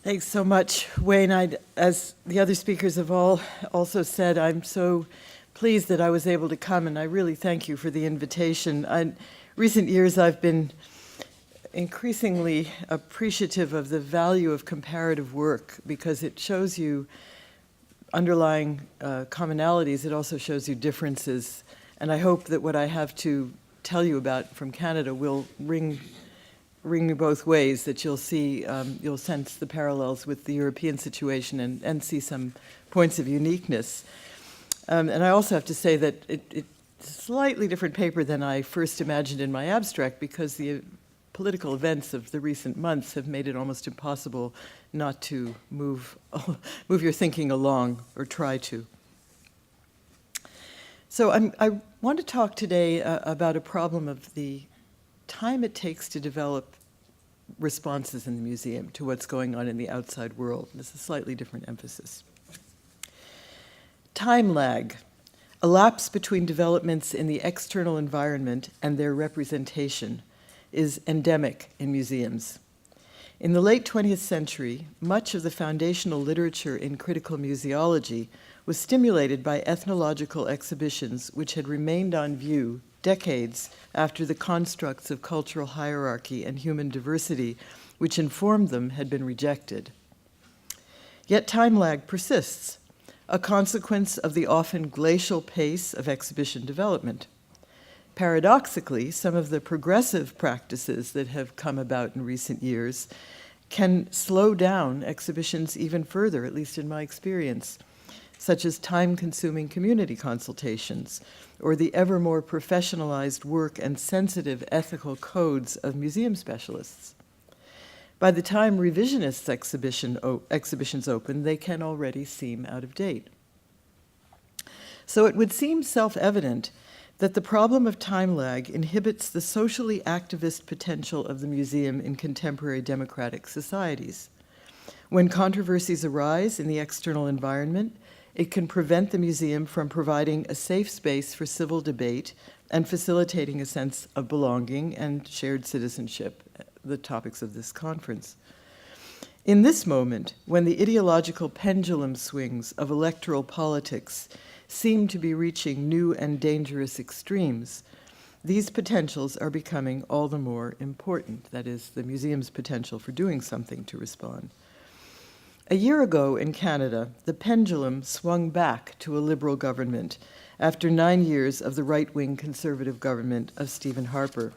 Thanks so much, Wayne. As the other speakers have all also said, I'm so pleased that I was able to come, and I really thank you for the invitation. In recent years, I've been increasingly appreciative of the value of comparative work because it shows you underlying commonalities. It also shows you differences, and I hope that what I have to tell you about from Canada will ring me both ways, that you'll see, you'll sense the parallels with the European situation and see some points of uniqueness. And I also have to say that it's a slightly different paper than I first imagined in my abstract, because the political events of the recent months have made it almost impossible not to move your thinking along, or try to. So I want to talk today about a problem of the time it takes to develop responses in the museum to what's going on in the outside world. This is a slightly different emphasis. Time lag, a lapse between developments in the external environment and their representation, is endemic in museums. In the late 20th century, much of the foundational literature in critical museology was stimulated by ethnological exhibitions which had remained on view decades after the constructs of cultural hierarchy and human diversity which informed them had been rejected. Yet time lag persists, a consequence of the often glacial pace of exhibition development. Paradoxically, some of the progressive practices that have come about in recent years can slow down exhibitions even further, at least in my experience, such as time-consuming community consultations, or the ever more professionalized work and sensitive ethical codes of museum specialists. By the time revisionists exhibitions open, they can already seem out of date. So it would seem self-evident that the problem of time lag inhibits the socially activist potential of the museum in contemporary democratic societies. When controversies arise in the external environment, it can prevent the museum from providing a safe space for civil debate and facilitating a sense of belonging and shared citizenship, the topics of this conference. In this moment, when the ideological pendulum swings of electoral politics seem to be reaching new and dangerous extremes, these potentials are becoming all the more important, that is, the museum's potential for doing something to respond. A year ago in Canada, the pendulum swung back to a Liberal government after 9 years of the right-wing Conservative government of Stephen Harper,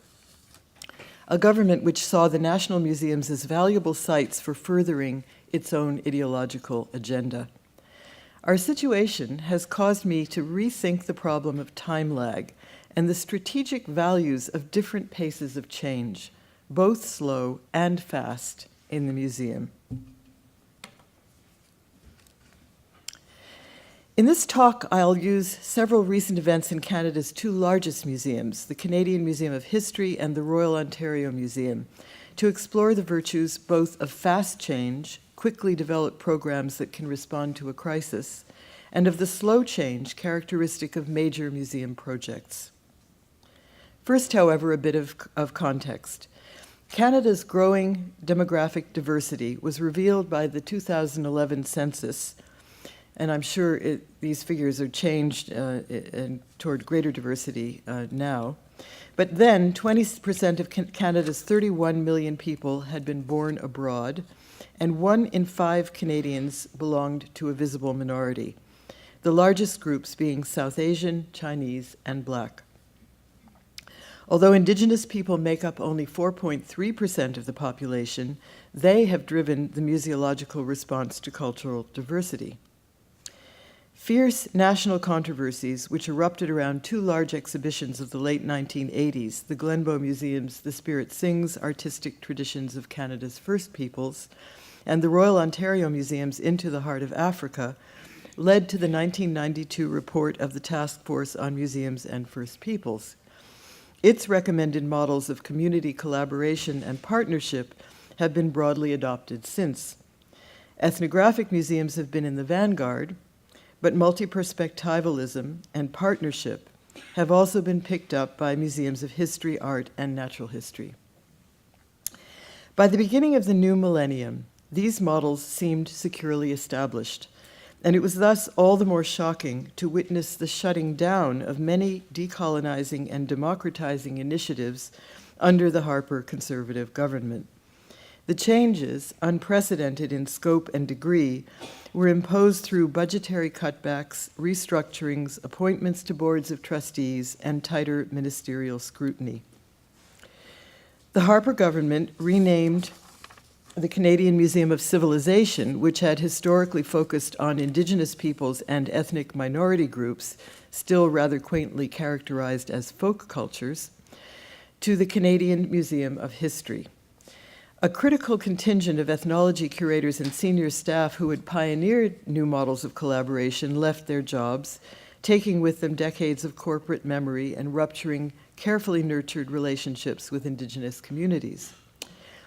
a government which saw the national museums as valuable sites for furthering its own ideological agenda. Our situation has caused me to rethink the problem of time lag and the strategic values of different paces of change, both slow and fast, in the museum. In this talk, I'll use several recent events in Canada's two largest museums, the Canadian Museum of History and the Royal Ontario Museum, to explore the virtues both of fast change, quickly developed programs that can respond to a crisis, and of the slow change characteristic of major museum projects. First, however, a bit of context. Canada's growing demographic diversity was revealed by the 2011 census, and I'm sure these figures are changed toward greater diversity now. But then 20% of Canada's 31 million people had been born abroad, and 1 in 5 Canadians belonged to a visible minority, the largest groups being South Asian, Chinese, and Black. Although Indigenous people make up only 4.3% of the population, they have driven the museological response to cultural diversity. Fierce national controversies, which erupted around two large exhibitions of the late 1980s, the Glenbow Museum's The Spirit Sings, Artistic Traditions of Canada's First Peoples, and the Royal Ontario Museum's Into the Heart of Africa, led to the 1992 report of the Task Force on Museums and First Peoples. Its recommended models of community collaboration and partnership have been broadly adopted since. Ethnographic museums have been in the vanguard, but multi-perspectivalism and partnership have also been picked up by museums of history, art, and natural history. By the beginning of the new millennium, These models seemed securely established, and it was thus all the more shocking to witness the shutting down of many decolonizing and democratizing initiatives under the Harper conservative government. The changes, unprecedented in scope and degree, were imposed through budgetary cutbacks, restructurings, appointments to boards of trustees, and tighter ministerial scrutiny. The Harper government renamed the Canadian Museum of Civilization, which had historically focused on Indigenous peoples and ethnic minority groups, still rather quaintly characterized as folk cultures, to the Canadian Museum of History. A critical contingent of ethnology curators and senior staff who had pioneered new models of collaboration left their jobs, taking with them decades of corporate memory and rupturing carefully nurtured relationships with Indigenous communities.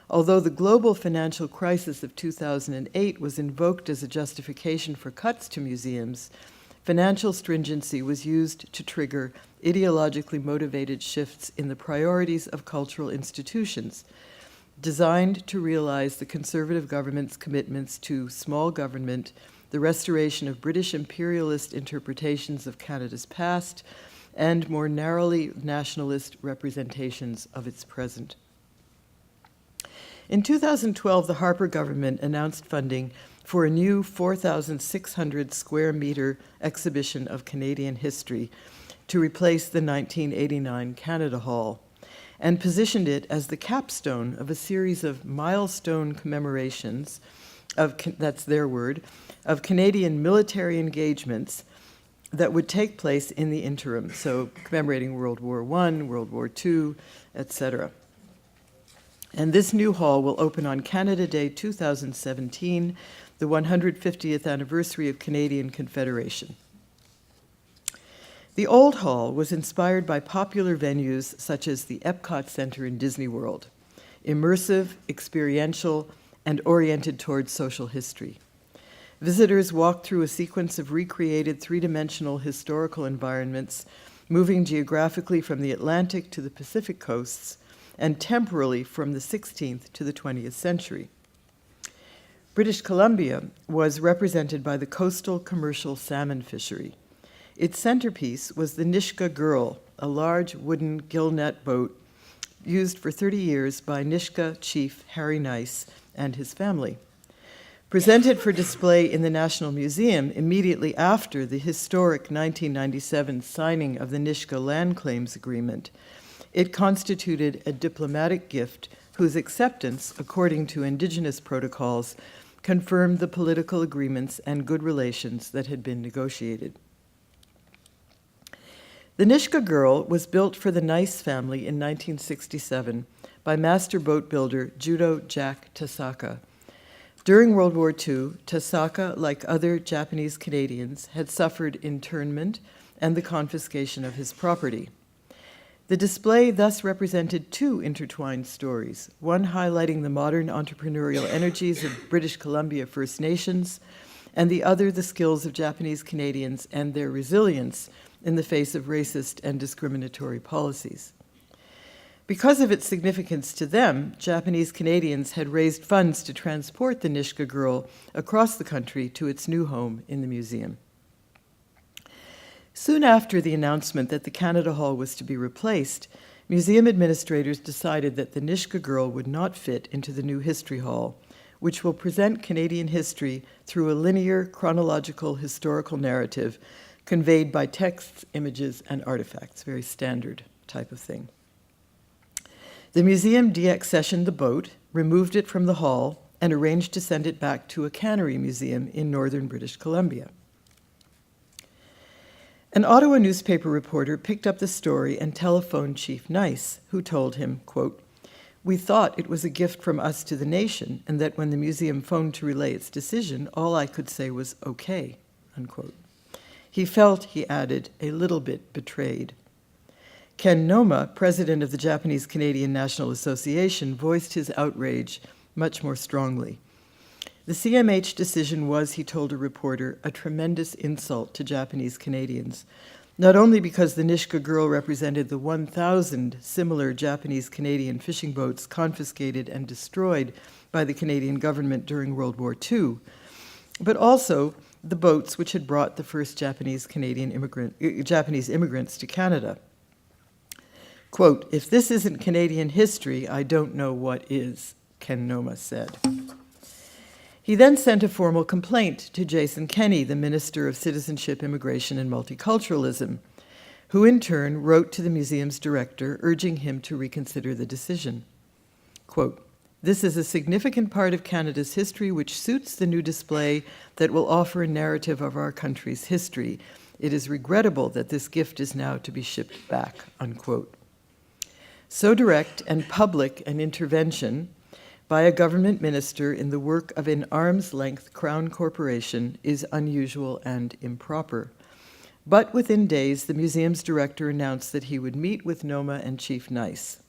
Although the global financial crisis of 2008 was invoked as a justification for cuts to museums, financial stringency was used to trigger ideologically motivated shifts in the priorities of cultural institutions, designed to realize the conservative government's commitments to small government, the restoration of British imperialist interpretations of Canada's past, and more narrowly nationalist representations of its present. In 2012, the Harper government announced funding for a new 4,600 square meter exhibition of Canadian history to replace the 1989 Canada Hall, and positioned it as the capstone of a series of milestone commemorations of, that's their word, of Canadian military engagements that would take place in the interim, so commemorating World War I, World War II, etc. And this new hall will open on Canada Day 2017, the 150th anniversary of Canadian Confederation. The old hall was inspired by popular venues such as the Epcot Center in Disney World, immersive, experiential, and oriented towards social history. Visitors walked through a sequence of recreated three-dimensional historical environments, moving geographically from the Atlantic to the Pacific coasts, and temporally from the 16th to the 20th century. British Columbia was represented by the coastal commercial salmon fishery. Its centerpiece was the Nisga'a Girl, a large wooden gill net boat used for 30 years by Nisga'a chief Harry Nice and his family. Presented for display in the National Museum immediately after the historic 1997 signing of the Nisga'a Land Claims Agreement, it constituted a diplomatic gift whose acceptance, according to Indigenous protocols, confirmed the political agreements and good relations that had been negotiated. The Nisga'a Girl was built for the Nice family in 1967 by master boat builder Judo Jack Tasaka. During World War II, Tasaka, like other Japanese Canadians, had suffered internment and the confiscation of his property. The display thus represented two intertwined stories, one highlighting the modern entrepreneurial energies of British Columbia First Nations, and the other the skills of Japanese Canadians and their resilience in the face of racist and discriminatory policies. Because of its significance to them, Japanese Canadians had raised funds to transport the Nisga'a Girl across the country to its new home in the museum. Soon after the announcement that the Canada Hall was to be replaced, museum administrators decided that the Nisga'a Girl would not fit into the new History Hall, which will present Canadian history through a linear, chronological, historical narrative conveyed by texts, images, and artifacts, very standard type of thing. The museum deaccessioned the boat, removed it from the hall, and arranged to send it back to a cannery museum in northern British Columbia. An Ottawa newspaper reporter picked up the story and telephoned Chief Nice, who told him, quote, "We thought it was a gift from us to the nation, and that when the museum phoned to relay its decision, all I could say was okay," unquote. He felt, he added, a little bit betrayed. Ken Noma, president of the Japanese Canadian National Association, voiced his outrage much more strongly. The CMH decision was, he told a reporter, a tremendous insult to Japanese Canadians. not only because the Nishka girl represented the 1,000 similar Japanese-Canadian fishing boats confiscated and destroyed by the Canadian government during World War II, but also the boats which had brought the first Japanese immigrants to Canada. Quote, "If this isn't Canadian history, I don't know what is," Ken Noma said. He then sent a formal complaint to Jason Kenney, the Minister of Citizenship, Immigration, and Multiculturalism, who in turn wrote to the museum's director urging him to reconsider the decision. Quote, "This is a significant part of Canada's history which suits the new display that will offer a narrative of our country's history. It is regrettable that this gift is now to be shipped back," unquote. So direct and public an intervention by a government minister in the work of an arm's-length Crown corporation is unusual and improper. But within days, the museum's director announced that he would meet with Noma and Chief Nice.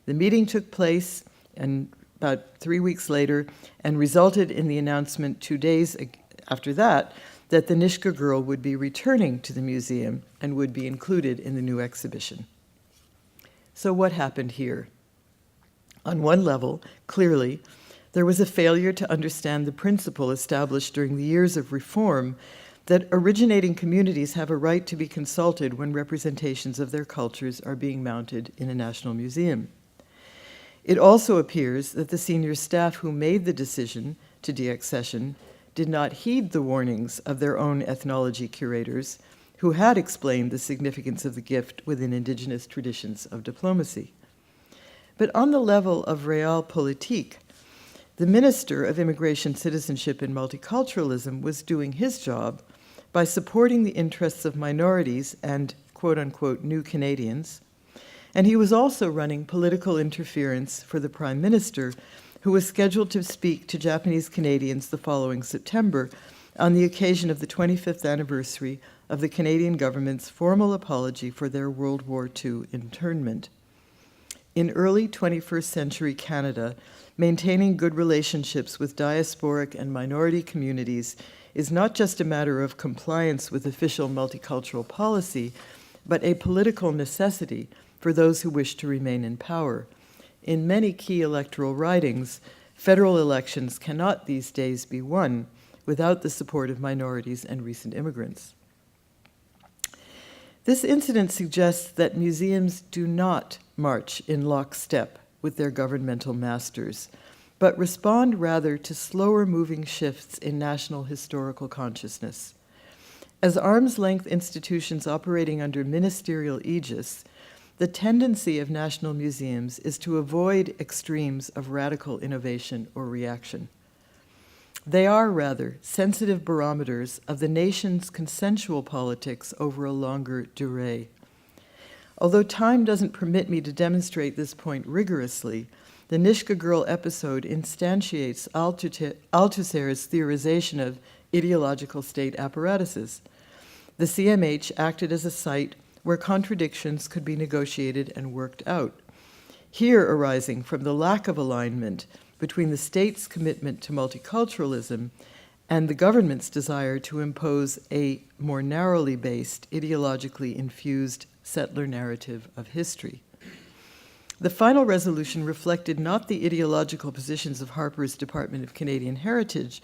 The meeting took place about 3 weeks later and resulted in the announcement 2 days after that the Nishka girl would be returning to the museum and would be included in the new exhibition. So what happened here? On one level, clearly, there was a failure to understand the principle established during the years of reform that originating communities have a right to be consulted when representations of their cultures are being mounted in a national museum. It also appears that the senior staff who made the decision to deaccession did not heed the warnings of their own ethnology curators, who had explained the significance of the gift within Indigenous traditions of diplomacy. But on the level of realpolitik, the Minister of Immigration, Citizenship, and Multiculturalism was doing his job by supporting the interests of minorities and quote-unquote new Canadians, and he was also running political interference for the Prime Minister, who was scheduled to speak to Japanese Canadians the following September on the occasion of the 25th anniversary of the Canadian government's formal apology for their World War II internment. In early 21st century Canada, maintaining good relationships with diasporic and minority communities is not just a matter of compliance with official multicultural policy, but a political necessity for those who wish to remain in power. In many key electoral ridings, federal elections cannot these days be won without the support of minorities and recent immigrants. This incident suggests that museums do not march in lockstep with their governmental masters, but respond rather to slower-moving shifts in national historical consciousness. As arm's-length institutions operating under ministerial aegis, the tendency of national museums is to avoid extremes of radical innovation or reaction. They are, rather, sensitive barometers of the nation's consensual politics over a longer durée. Although time doesn't permit me to demonstrate this point rigorously, the Nishka girl episode instantiates Althusser's theorization of ideological state apparatuses. The CMH acted as a site where contradictions could be negotiated and worked out, here arising from the lack of alignment between the state's commitment to multiculturalism and the government's desire to impose a more narrowly based, ideologically infused settler narrative of history. The final resolution reflected not the ideological positions of Harper's Department of Canadian Heritage,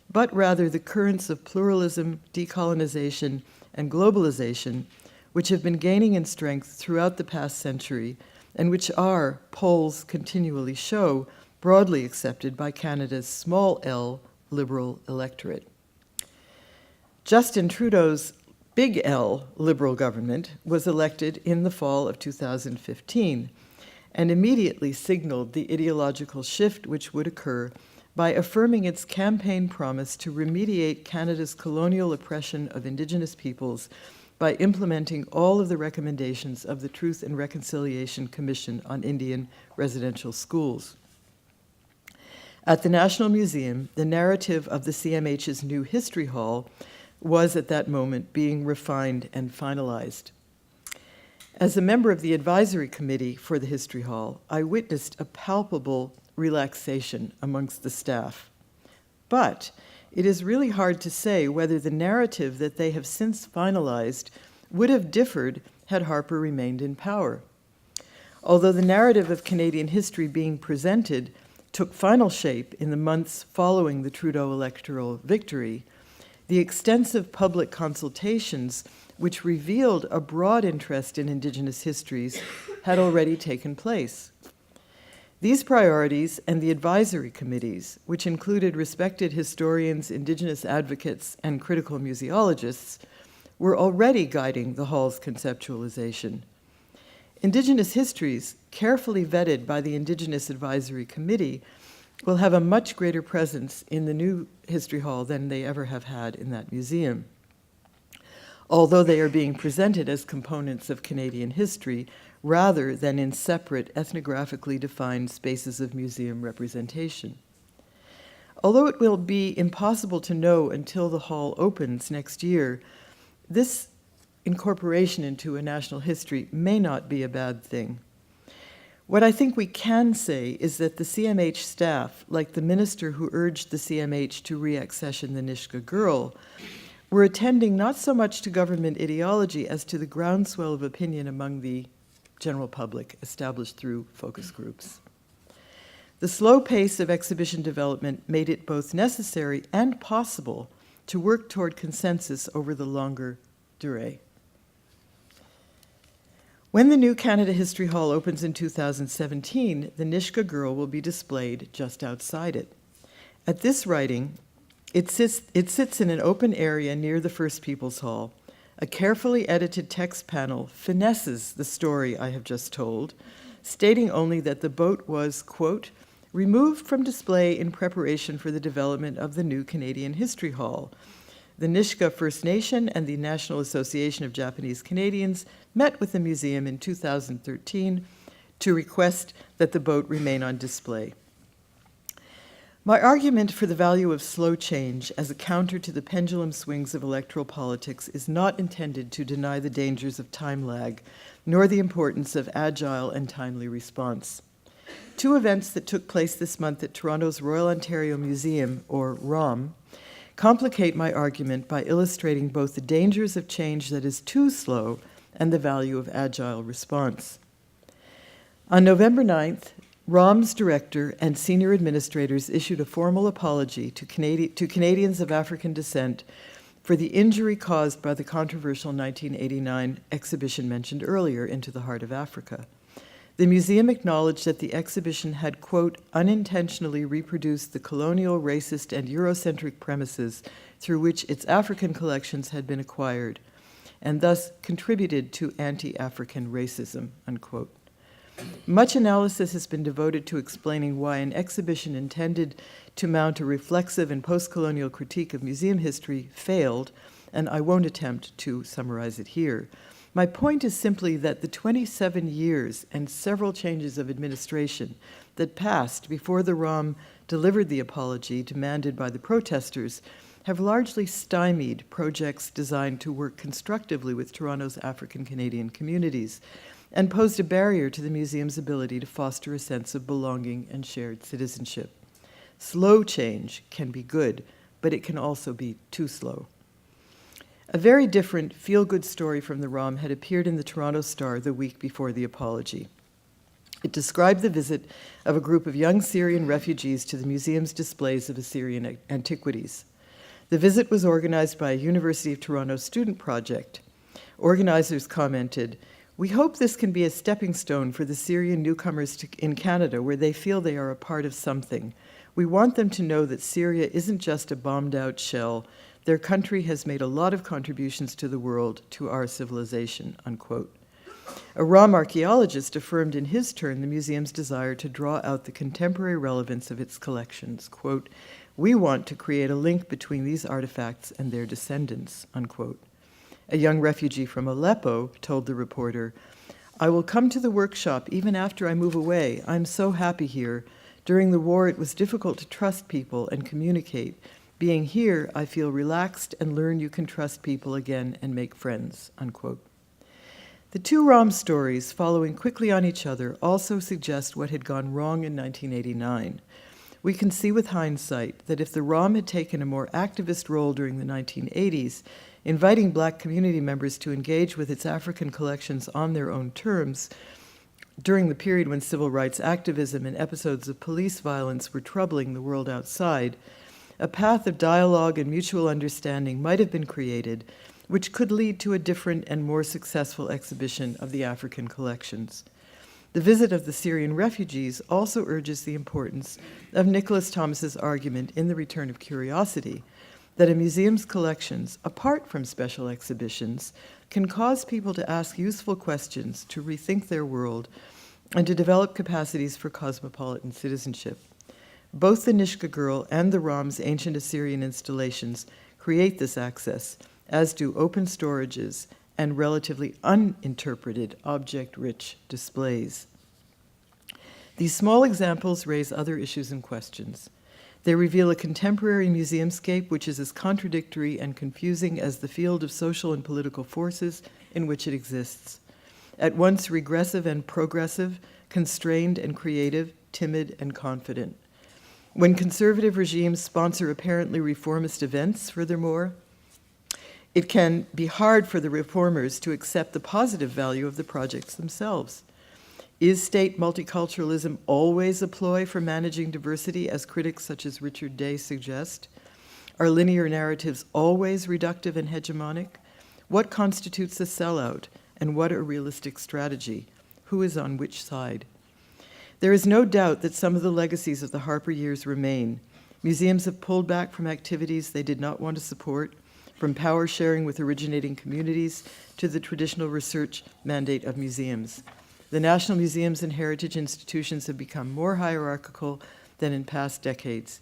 but rather the currents of pluralism, decolonization, and globalization, which have been gaining in strength throughout the past century, and which are, polls continually show, broadly accepted by Canada's small L liberal electorate. Justin Trudeau's big L liberal government was elected in the fall of 2015 and immediately signaled the ideological shift which would occur by affirming its campaign promise to remediate Canada's colonial oppression of Indigenous peoples by implementing all of the recommendations of the Truth and Reconciliation Commission on Indian Residential Schools. At the National Museum, the narrative of the CMH's new History Hall was at that moment being refined and finalized. As a member of the advisory committee for the History Hall, I witnessed a palpable relaxation amongst the staff. But it is really hard to say whether the narrative that they have since finalized would have differed had Harper remained in power. Although the narrative of Canadian history being presented took final shape in the months following the Trudeau electoral victory, the extensive public consultations which revealed a broad interest in Indigenous histories had already taken place. These priorities and the advisory committees, which included respected historians, Indigenous advocates, and critical museologists, were already guiding the Hall's conceptualization. Indigenous histories, carefully vetted by the Indigenous Advisory Committee, will have a much greater presence in the new History Hall than they ever have had in that museum. Although they are being presented as components of Canadian history rather than in separate ethnographically defined spaces of museum representation. Although it will be impossible to know until the hall opens next year, this incorporation into a national history may not be a bad thing. What I think we can say is that the CMH staff, like the minister who urged the CMH to reaccession the Nisga'a girl, were attending not so much to government ideology as to the groundswell of opinion among the general public established through focus groups. The slow pace of exhibition development made it both necessary and possible to work toward consensus over the longer durée. When the new Canada History Hall opens in 2017, the Nisga'a girl will be displayed just outside it. At this writing, it sits in an open area near the First Peoples Hall. A carefully edited text panel finesses the story I have just told, stating only that the boat was, quote, removed from display in preparation for the development of the new Canadian History Hall. The Nisga'a First Nation and the National Association of Japanese Canadians met with the museum in 2013 to request that the boat remain on display. My argument for the value of slow change as a counter to the pendulum swings of electoral politics is not intended to deny the dangers of time lag, nor the importance of agile and timely response. Two events that took place this month at Toronto's Royal Ontario Museum, or ROM, complicate my argument by illustrating both the dangers of change that is too slow and the value of agile response. On November 9th, ROM's director and senior administrators issued a formal apology to Canadians of African descent for the injury caused by the controversial 1989 exhibition mentioned earlier, Into the Heart of Africa. The museum acknowledged that the exhibition had, quote, unintentionally reproduced the colonial, racist, and Eurocentric premises through which its African collections had been acquired, and thus contributed to anti-African racism, unquote. Much analysis has been devoted to explaining why an exhibition intended to mount a reflexive and post-colonial critique of museum history failed, and I won't attempt to summarize it here. My point is simply that the 27 years and several changes of administration that passed before the ROM delivered the apology demanded by the protesters have largely stymied projects designed to work constructively with Toronto's African Canadian communities, and posed a barrier to the museum's ability to foster a sense of belonging and shared citizenship. Slow change can be good, but it can also be too slow. A very different feel-good story from the ROM had appeared in the Toronto Star the week before the apology. It described the visit of a group of young Syrian refugees to the museum's displays of Assyrian antiquities. The visit was organized by a University of Toronto student project. Organizers commented, "We hope this can be a stepping stone for the Syrian newcomers in Canada where they feel they are a part of something. We want them to know that Syria isn't just a bombed-out shell. Their country has made a lot of contributions to the world, to our civilization," unquote. A ROM archaeologist affirmed in his turn the museum's desire to draw out the contemporary relevance of its collections. Quote, "We want to create a link between these artifacts and their descendants," unquote. A young refugee from Aleppo told the reporter, "I will come to the workshop even after I move away. I'm so happy here. During the war, it was difficult to trust people and communicate. Being here, I feel relaxed and learn you can trust people again and make friends," unquote. The two ROM stories, following quickly on each other, also suggest what had gone wrong in 1989. We can see with hindsight that if the ROM had taken a more activist role during the 1980s, inviting Black community members to engage with its African collections on their own terms during the period when civil rights activism and episodes of police violence were troubling the world outside, a path of dialogue and mutual understanding might have been created, which could lead to a different and more successful exhibition of the African collections. The visit of the Syrian refugees also urges the importance of Nicholas Thomas's argument in The Return of Curiosity that a museum's collections, apart from special exhibitions, can cause people to ask useful questions, to rethink their world, and to develop capacities for cosmopolitan citizenship. Both the Nishka Girl and the Ram's ancient Assyrian installations create this access, as do open storages and relatively uninterpreted object-rich displays. These small examples raise other issues and questions. They reveal a contemporary museumscape which is as contradictory and confusing as the field of social and political forces in which it exists. At once regressive and progressive, constrained and creative, timid and confident. When conservative regimes sponsor apparently reformist events, furthermore, it can be hard for the reformers to accept the positive value of the projects themselves. Is state multiculturalism always a ploy for managing diversity, as critics such as Richard Day suggest? Are linear narratives always reductive and hegemonic? What constitutes a sellout, and what a realistic strategy? Who is on which side? There is no doubt that some of the legacies of the Harper years remain. Museums have pulled back from activities they did not want to support, from power sharing with originating communities to the traditional research mandate of museums. The national museums and heritage institutions have become more hierarchical than in past decades.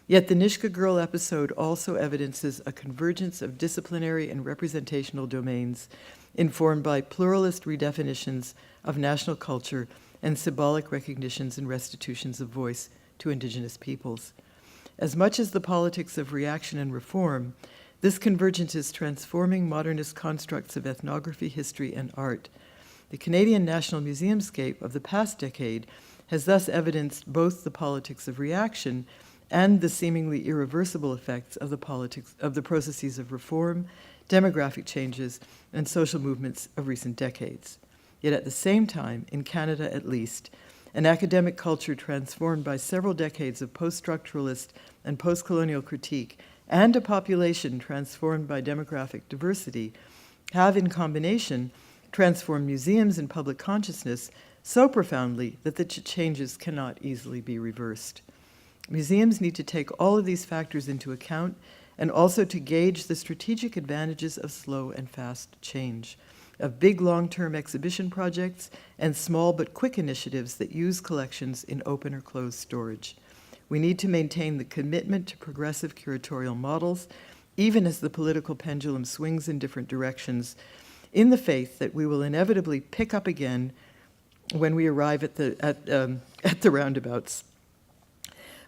Yet the Nishka Girl episode also evidences a convergence of disciplinary and representational domains informed by pluralist redefinitions of national culture and symbolic recognitions and restitutions of voice to Indigenous peoples. As much as the politics of reaction and reform, this convergence is transforming modernist constructs of ethnography, history, and art. The Canadian National Museumscape of the past decade has thus evidenced both the politics of reaction and the seemingly irreversible effects of the processes of reform, demographic changes, and social movements of recent decades. Yet at the same time, in Canada at least, an academic culture transformed by several decades of post-structuralist and post-colonial critique, and a population transformed by demographic diversity, have in combination transformed museums and public consciousness so profoundly that the changes cannot easily be reversed. Museums need to take all of these factors into account and also to gauge the strategic advantages of slow and fast change, of big long-term exhibition projects and small but quick initiatives that use collections in open or closed storage. We need to maintain the commitment to progressive curatorial models, even as the political pendulum swings in different directions, in the faith that we will inevitably pick up again when we arrive at the roundabouts.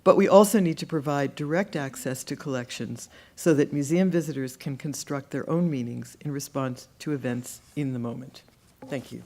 But we also need to provide direct access to collections so that museum visitors can construct their own meanings in response to events in the moment. Thank you.